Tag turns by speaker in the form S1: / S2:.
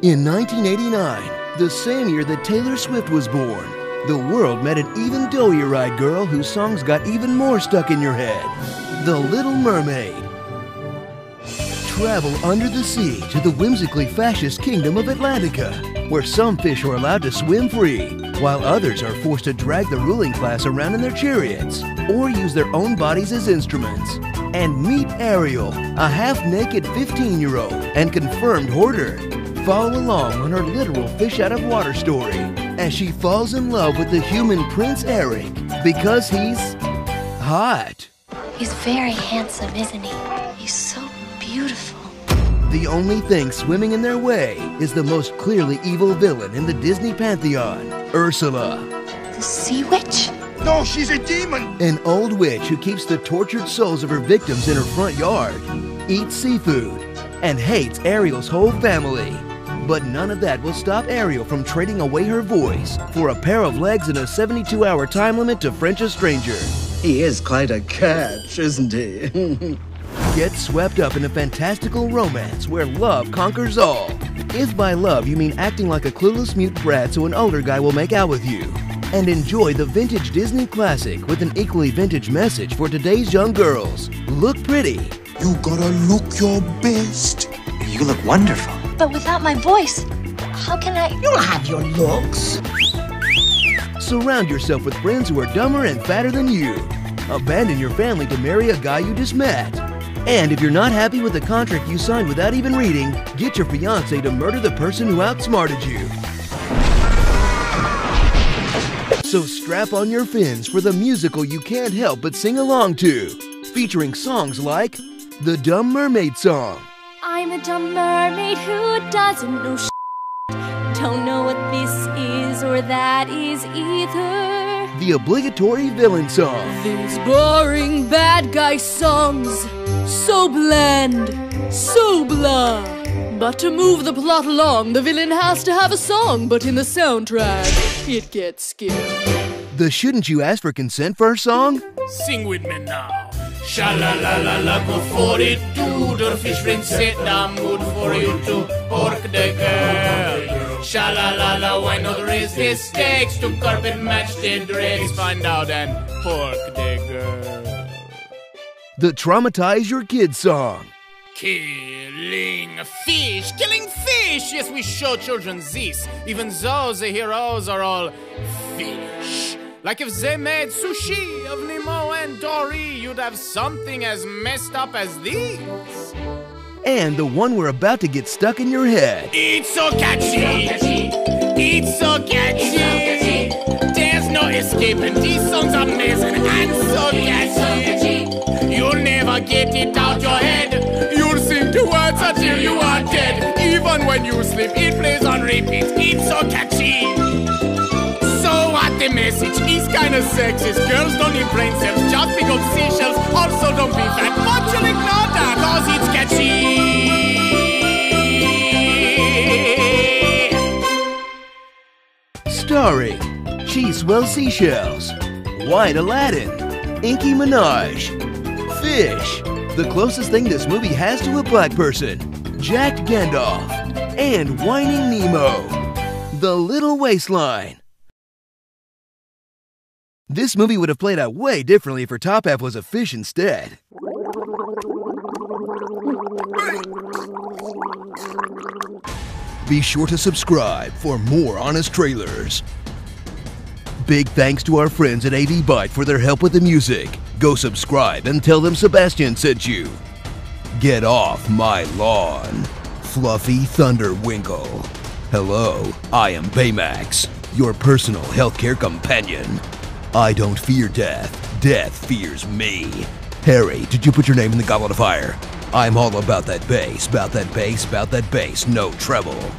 S1: In 1989, the same year that Taylor Swift was born, the world met an even doughier-eyed girl whose songs got even more stuck in your head. The Little Mermaid. Travel under the sea to the whimsically fascist kingdom of Atlantica, where some fish are allowed to swim free, while others are forced to drag the ruling class around in their chariots, or use their own bodies as instruments. And meet Ariel, a half-naked 15-year-old and confirmed hoarder. Follow along on her literal fish-out-of-water story as she falls in love with the human Prince Eric because he's hot.
S2: He's very handsome, isn't he? He's so beautiful.
S1: The only thing swimming in their way is the most clearly evil villain in the Disney pantheon, Ursula.
S2: The sea witch?
S3: No, she's a demon!
S1: An old witch who keeps the tortured souls of her victims in her front yard, eats seafood, and hates Ariel's whole family. But none of that will stop Ariel from trading away her voice for a pair of legs and a 72-hour time limit to French a stranger.
S4: He is quite a catch, isn't he?
S1: Get swept up in a fantastical romance where love conquers all. If by love you mean acting like a clueless mute brat so an older guy will make out with you. And enjoy the vintage Disney classic with an equally vintage message for today's young girls. Look pretty.
S3: You gotta look your best.
S4: You look wonderful.
S2: But without my voice, how can I?
S5: You'll have your looks.
S1: Surround yourself with friends who are dumber and fatter than you. Abandon your family to marry a guy you just met. And if you're not happy with the contract you signed without even reading, get your fiancé to murder the person who outsmarted you. So strap on your fins for the musical you can't help but sing along to, featuring songs like the Dumb Mermaid song.
S6: I'm a dumb mermaid who doesn't know shit. Don't know what this is or that is either.
S1: The obligatory villain song.
S6: These boring bad guy songs, so bland, so blah. But to move the plot along, the villain has to have a song, but in the soundtrack, it gets skipped.
S1: The Shouldn't You Ask for Consent for song?
S7: Sing with me now. Sha-la-la-la-la, go for it too. The fish rinse sit down, good for you too. Pork the girl. Sha-la-la-la, why not raise his stakes to carpet match the dregs? Find out and pork the girl.
S1: The Traumatize Your Kids song.
S7: Killing fish! Yes, we show children this, even though the heroes are all fish. Like if they made sushi of Nemo and Dory, you'd have something as messed up as these.
S1: And the one we're about to get stuck in your head.
S7: It's so catchy! It's so catchy! There's no escaping, these songs are amazing and so catchy! You'll never get it out your head. You'll sing the words until you are dead. Even when you sleep, it plays on repeat. It's so catchy. So what the message is kinda sexist. Girls don't need brain cells, just pick up seashells. Also don't be fat, but you'll ignore that, cause it's catchy.
S1: Starring Cheesewell Seashells, White Aladdin, Inky Minaj, Fish, the closest thing this movie has to a black person, Jack Gandalf, and Whining Nemo, The Little Waistline. This movie would have played out way differently if her top half was a fish instead. Be sure to subscribe for more honest trailers. Big thanks to our friends at AVbyte for their help with the music. Go subscribe and tell them Sebastian sent you. Get off my lawn, Fluffy Thunderwinkle. Hello, I am Baymax, your personal healthcare companion. I don't fear death, death fears me. Harry, did you put your name in the goblet of fire? I'm all about that bass, no treble.